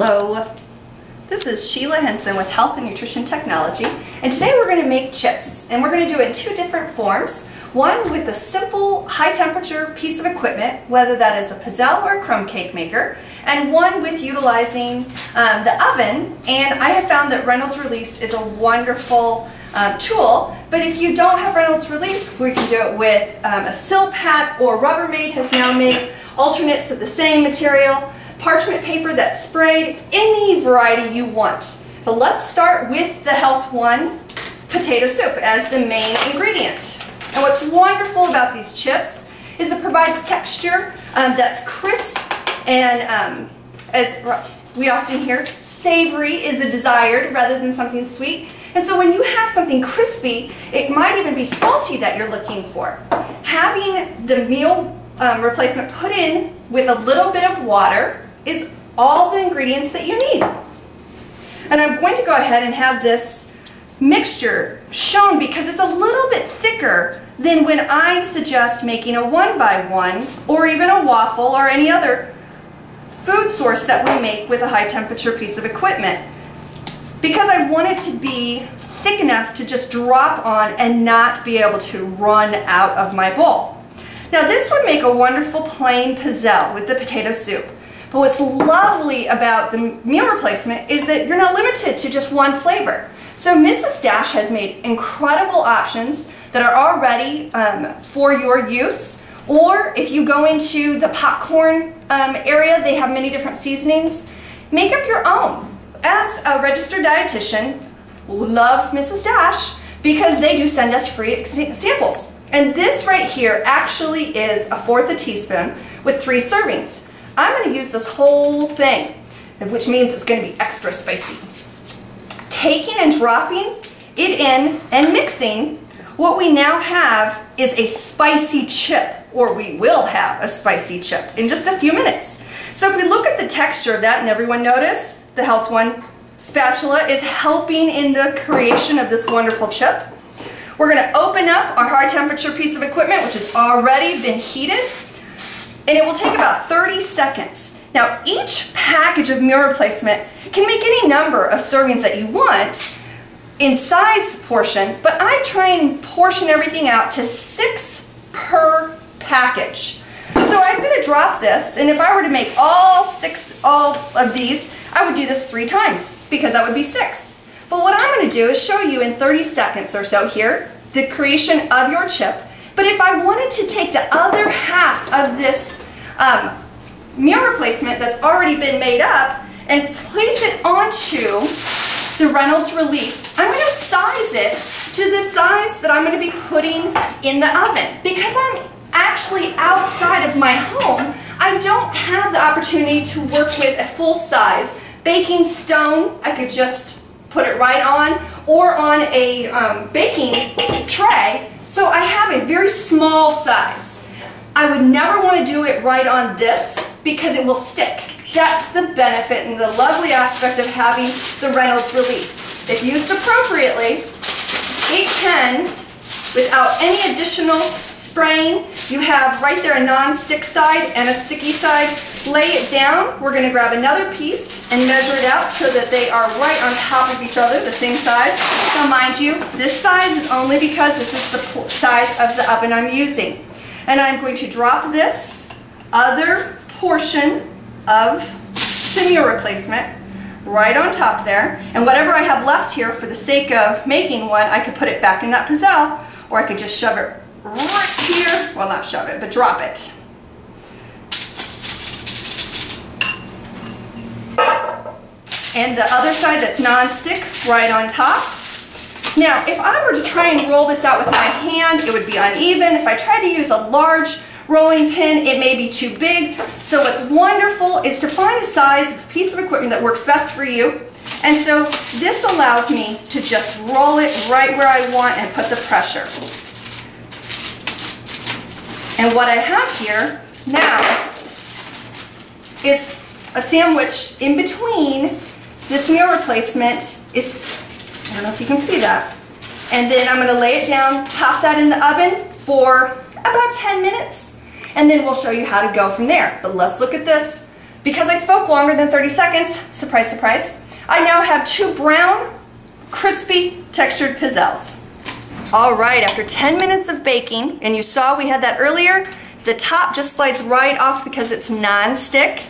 Hello, this is Sheila Henson with Health and Nutrition Technology, and today we're going to make chips, and we're going to do it in two different forms. One with a simple high temperature piece of equipment, whether that is a pizzelle or a crumb cake maker, and one with utilizing the oven. And I have found that Reynolds Release is a wonderful tool, but if you don't have Reynolds Release, we can do it with a Silpat, or Rubbermaid has now made alternates of the same material, parchment paper that's sprayed, any variety you want. But let's start with the Health One potato soup as the main ingredient. And what's wonderful about these chips is it provides texture that's crisp, and as we often hear, savory is a desired rather than something sweet. And so when you have something crispy, it might even be salty that you're looking for. Having the meal replacement put in with a little bit of water is all the ingredients that you need. And I'm going to go ahead and have this mixture shown because it's a little bit thicker than when I suggest making a 1x1 or even a waffle or any other food source that we make with a high temperature piece of equipment, because I want it to be thick enough to just drop on and not be able to run out of my bowl. Now this would make a wonderful plain pizzelle with the potato soup. But what's lovely about the meal replacement is that you're not limited to just one flavor. So Mrs. Dash has made incredible options that are already for your use. Or if you go into the popcorn area, they have many different seasonings. Make up your own. As a registered dietitian, love Mrs. Dash because they do send us free samples. And this right here actually is 1/4 teaspoon with 3 servings. I'm going to use this whole thing, which means it's going to be extra spicy. Taking and dropping it in and mixing, what we now have is a spicy chip, or we will have a spicy chip in just a few minutes. So if we look at the texture of that, and everyone notice, the Health One spatula is helping in the creation of this wonderful chip. We're going to open up our high temperature piece of equipment, which has already been heated, and it will take about 30 seconds. Now each package of meal replacement can make any number of servings that you want in size portion, but I try and portion everything out to 6 per package. So I'm going to drop this, and if I were to make all of these, I would do this 3 times because that would be 6. But what I'm going to do is show you in 30 seconds or so here the creation of your chip. But if I wanted to take the other half of this meal replacement that's already been made up and place it onto the Reynolds Release, I'm going to size it to the size that I'm going to be putting in the oven. Because I'm actually outside of my home, I don't have the opportunity to work with a full-size baking stone. I could just put it right on, or on a baking tray. So I have a very small size. I would never want to do it right on this because it will stick. That's the benefit and the lovely aspect of having the Reynolds Release. If used appropriately, it can, without any additional spraying, you have right there a non-stick side and a sticky side. Lay it down. We're going to grab another piece and measure it out so that they are right on top of each other, the same size. So mind you, this size is only because this is the size of the oven I'm using. And I'm going to drop this other portion of the meal replacement right on top there. And whatever I have left here, for the sake of making one, I could put it back in that pizzelle, or I could just shove it right here. Well, not shove it, but drop it. And the other side that's non-stick right on top. Now, if I were to try and roll this out with my hand, it would be uneven. If I tried to use a large rolling pin, it may be too big. So what's wonderful is to find a size of piece of equipment that works best for you. And so this allows me to just roll it right where I want and put the pressure. And what I have here now is a sandwich in between. This meal replacement is, I don't know if you can see that. And then I'm going to lay it down, pop that in the oven for about 10 minutes, and then we'll show you how to go from there. But let's look at this. because I spoke longer than 30 seconds, surprise, surprise, I now have 2 brown, crispy, textured pizzelles. All right, after 10 minutes of baking, and you saw we had that earlier, the top just slides right off because it's non-stick,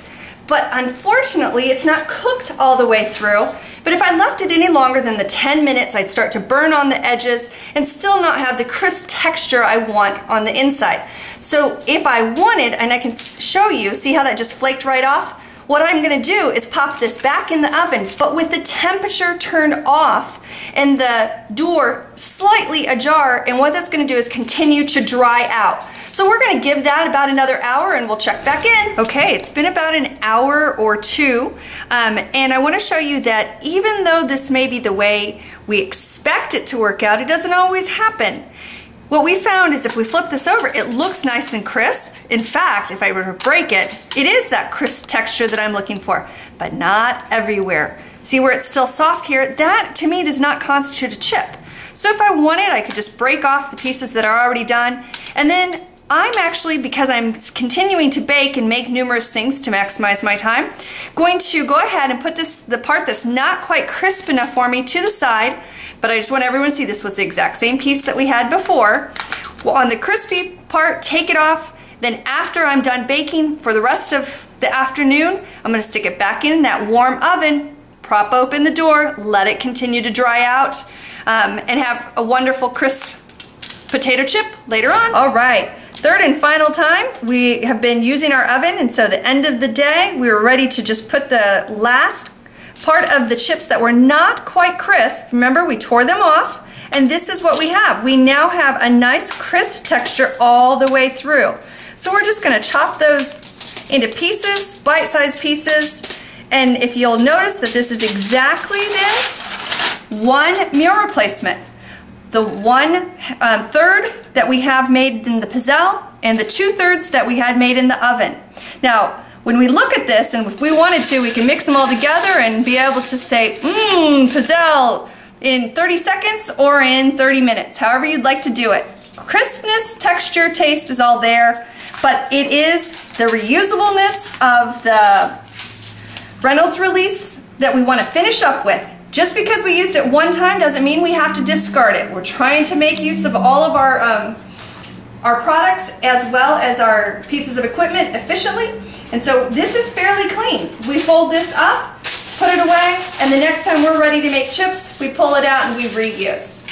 but unfortunately it's not cooked all the way through. But if I left it any longer than the 10 minutes, I'd start to burn on the edges and still not have the crisp texture I want on the inside. So if I wanted, and I can show you, see how that just flaked right off? What I'm gonna do is pop this back in the oven, but with the temperature turned off and the door slightly ajar, and what that's gonna do is continue to dry out. So we're gonna give that about another hour and we'll check back in. Okay, it's been about an hour or 2, and I wanna show you that even though this may be the way we expect it to work out, it doesn't always happen. What we found is if we flip this over, it looks nice and crisp. In fact, if I were to break it, it is that crisp texture that I'm looking for, but not everywhere. See where it's still soft here? That, to me, does not constitute a chip. So if I wanted, I could just break off the pieces that are already done, and then I'm actually, because I'm continuing to bake and make numerous things to maximize my time, going to go ahead and put the part that's not quite crisp enough for me to the side, but I just want everyone to see this was the exact same piece that we had before. Well, on the crispy part, take it off. Then after I'm done baking for the rest of the afternoon, I'm gonna stick it back in that warm oven, prop open the door, let it continue to dry out, and have a wonderful crisp potato chip later on. All right, third and final time, we have been using our oven, and so the end of the day, we were ready to just put the last part of the chips that were not quite crisp. Remember, we tore them off, and this is what we have. We now have a nice crisp texture all the way through. So we're just gonna chop those into pieces, bite-sized pieces, and if you'll notice that this is exactly the 1 meal replacement. The 1/3 that we have made in the pizzelle and the 2/3 that we had made in the oven. Now, when we look at this, and if we wanted to, we can mix them all together and be able to say, pizzelle in 30 seconds or in 30 minutes, however you'd like to do it. Crispness, texture, taste is all there, but it is the reusableness of the Reynolds release that we want to finish up with. Just because we used it one time doesn't mean we have to discard it. We're trying to make use of all of our products as well as our pieces of equipment efficiently. And so this is fairly clean. We fold this up, put it away, and the next time we're ready to make chips, we pull it out and we reuse.